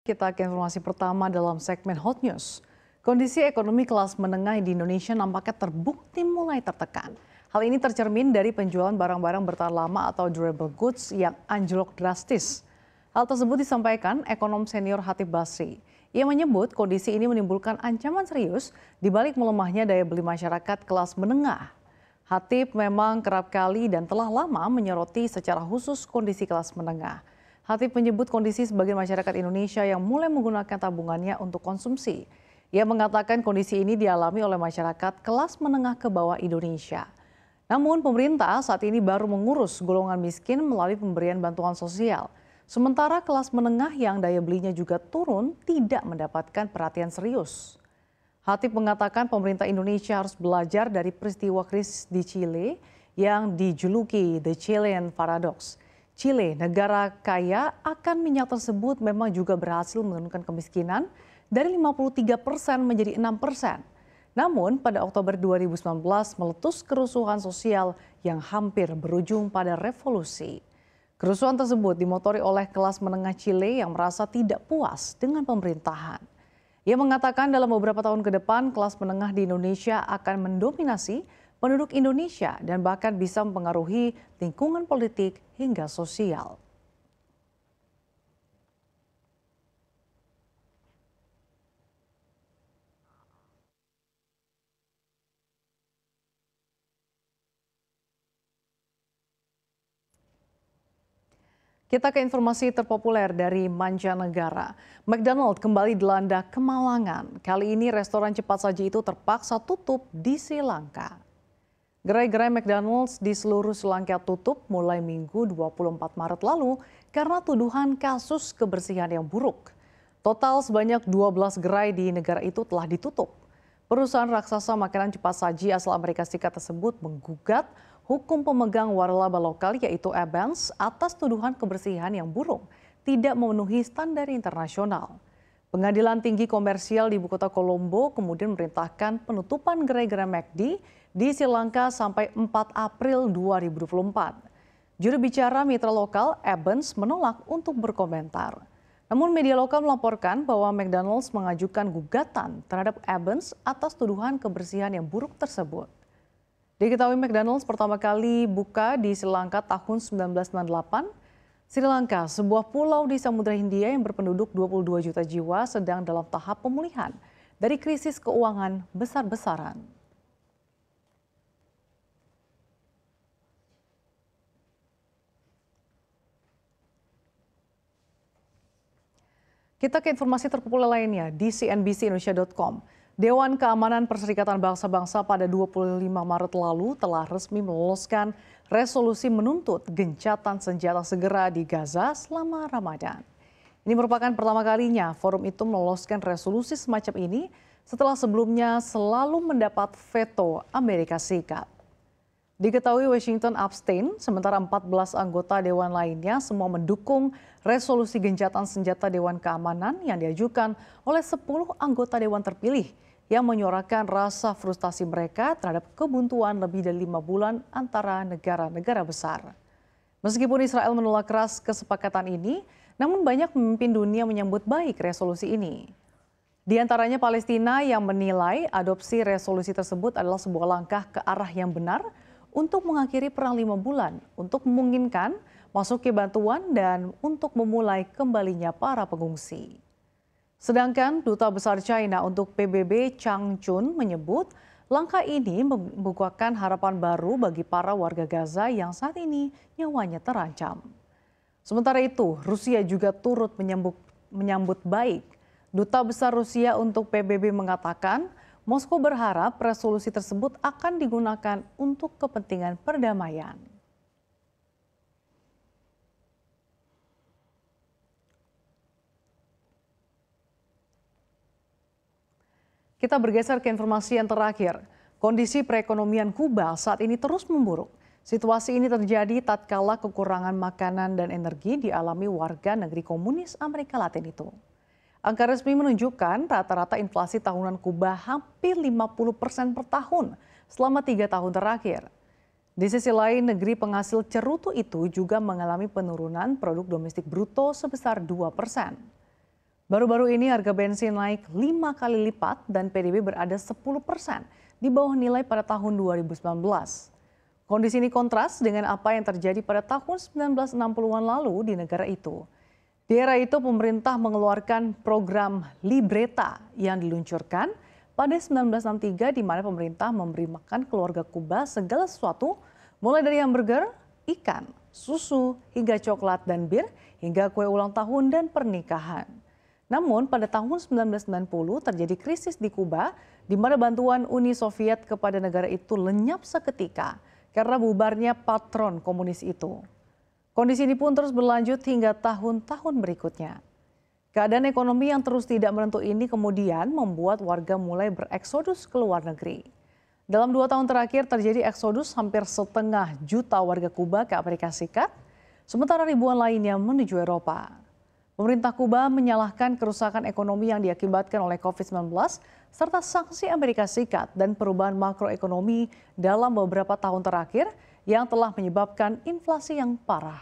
Kita ke informasi pertama dalam segmen Hot News. Kondisi ekonomi kelas menengah di Indonesia nampaknya terbukti mulai tertekan. Hal ini tercermin dari penjualan barang-barang bertahan lama atau durable goods yang anjlok drastis. Hal tersebut disampaikan ekonom senior Hatip Basri. Ia menyebut kondisi ini menimbulkan ancaman serius di balik melemahnya daya beli masyarakat kelas menengah. Hatip memang kerap kali dan telah lama menyoroti secara khusus kondisi kelas menengah. Hatip menyebut kondisi sebagian masyarakat Indonesia yang mulai menggunakan tabungannya untuk konsumsi. Ia mengatakan kondisi ini dialami oleh masyarakat kelas menengah ke bawah Indonesia. Namun pemerintah saat ini baru mengurus golongan miskin melalui pemberian bantuan sosial. Sementara kelas menengah yang daya belinya juga turun tidak mendapatkan perhatian serius. Hatip mengatakan pemerintah Indonesia harus belajar dari peristiwa krisis di Chile yang dijuluki The Chilean Paradox. Chile, negara kaya akan minyak tersebut memang juga berhasil menurunkan kemiskinan dari 53% menjadi 6%. Namun pada Oktober 2019 meletus kerusuhan sosial yang hampir berujung pada revolusi. Kerusuhan tersebut dimotori oleh kelas menengah Chile yang merasa tidak puas dengan pemerintahan. Ia mengatakan dalam beberapa tahun ke depan kelas menengah di Indonesia akan mendominasi penduduk Indonesia dan bahkan bisa mempengaruhi lingkungan politik hingga sosial. Kita ke informasi terpopuler dari mancanegara. McDonald kembali dilanda kemalangan. Kali ini restoran cepat saji itu terpaksa tutup di Sri Lanka. Gerai-gerai McDonald's di seluruh Sri Lanka tutup mulai Minggu 24 Maret lalu karena tuduhan kasus kebersihan yang buruk. Total sebanyak 12 gerai di negara itu telah ditutup. Perusahaan raksasa makanan cepat saji asal Amerika Serikat tersebut menggugat hukum pemegang waralaba lokal yaitu Evans atas tuduhan kebersihan yang buruk tidak memenuhi standar internasional. Pengadilan Tinggi Komersial di ibu kota Colombo kemudian memerintahkan penutupan gerai-gerai McD di Sri Lanka sampai 4 April 2024. Juru bicara mitra lokal Evans menolak untuk berkomentar. Namun media lokal melaporkan bahwa McDonald's mengajukan gugatan terhadap Evans atas tuduhan kebersihan yang buruk tersebut. Diketahui McDonald's pertama kali buka di Sri Lanka tahun 1998. Sri Lanka, sebuah pulau di Samudra Hindia yang berpenduduk 22 juta jiwa sedang dalam tahap pemulihan dari krisis keuangan besar-besaran. Kita ke informasi terpopuler lainnya di cnbcindonesia.com. Dewan Keamanan Perserikatan Bangsa-Bangsa pada 25 Maret lalu telah resmi meloloskan resolusi menuntut gencatan senjata segera di Gaza selama Ramadan. Ini merupakan pertama kalinya forum itu meloloskan resolusi semacam ini setelah sebelumnya selalu mendapat veto Amerika Serikat. Diketahui Washington abstain, sementara 14 anggota dewan lainnya semua mendukung resolusi gencatan senjata Dewan Keamanan yang diajukan oleh 10 anggota dewan terpilih yang menyuarakan rasa frustasi mereka terhadap kebuntuan lebih dari 5 bulan antara negara-negara besar. Meskipun Israel menolak keras kesepakatan ini, namun banyak pemimpin dunia menyambut baik resolusi ini. Di antaranya Palestina yang menilai adopsi resolusi tersebut adalah sebuah langkah ke arah yang benar untuk mengakhiri perang 5 bulan, untuk memungkinkan masuknya bantuan dan untuk memulai kembalinya para pengungsi. Sedangkan Duta Besar China untuk PBB Chang Chun menyebut langkah ini membukakan harapan baru bagi para warga Gaza yang saat ini nyawanya terancam. Sementara itu, Rusia juga turut menyambut baik. Duta Besar Rusia untuk PBB mengatakan Moskow berharap resolusi tersebut akan digunakan untuk kepentingan perdamaian. Kita bergeser ke informasi yang terakhir. Kondisi perekonomian Kuba saat ini terus memburuk. Situasi ini terjadi tatkala kekurangan makanan dan energi dialami warga negeri komunis Amerika Latin itu. Angka resmi menunjukkan rata-rata inflasi tahunan Kuba hampir 50% per tahun selama 3 tahun terakhir. Di sisi lain, negeri penghasil cerutu itu juga mengalami penurunan produk domestik bruto sebesar 2%. Baru-baru ini harga bensin naik 5 kali lipat dan PDB berada 10% di bawah nilai pada tahun 2019. Kondisi ini kontras dengan apa yang terjadi pada tahun 1960-an lalu di negara itu. Di era itu pemerintah mengeluarkan program Libreta yang diluncurkan pada 1963 di mana pemerintah memberi makan keluarga Kuba segala sesuatu mulai dari hamburger, ikan, susu, hingga coklat dan bir, hingga kue ulang tahun dan pernikahan. Namun pada tahun 1990 terjadi krisis di Kuba di mana bantuan Uni Soviet kepada negara itu lenyap seketika karena bubarnya patron komunis itu. Kondisi ini pun terus berlanjut hingga tahun-tahun berikutnya. Keadaan ekonomi yang terus tidak menentu ini kemudian membuat warga mulai bereksodus ke luar negeri. Dalam 2 tahun terakhir terjadi eksodus hampir 1,5 juta warga Kuba ke Amerika Serikat, sementara ribuan lainnya menuju Eropa. Pemerintah Kuba menyalahkan kerusakan ekonomi yang diakibatkan oleh COVID-19 serta sanksi Amerika Serikat dan perubahan makroekonomi dalam beberapa tahun terakhir yang telah menyebabkan inflasi yang parah.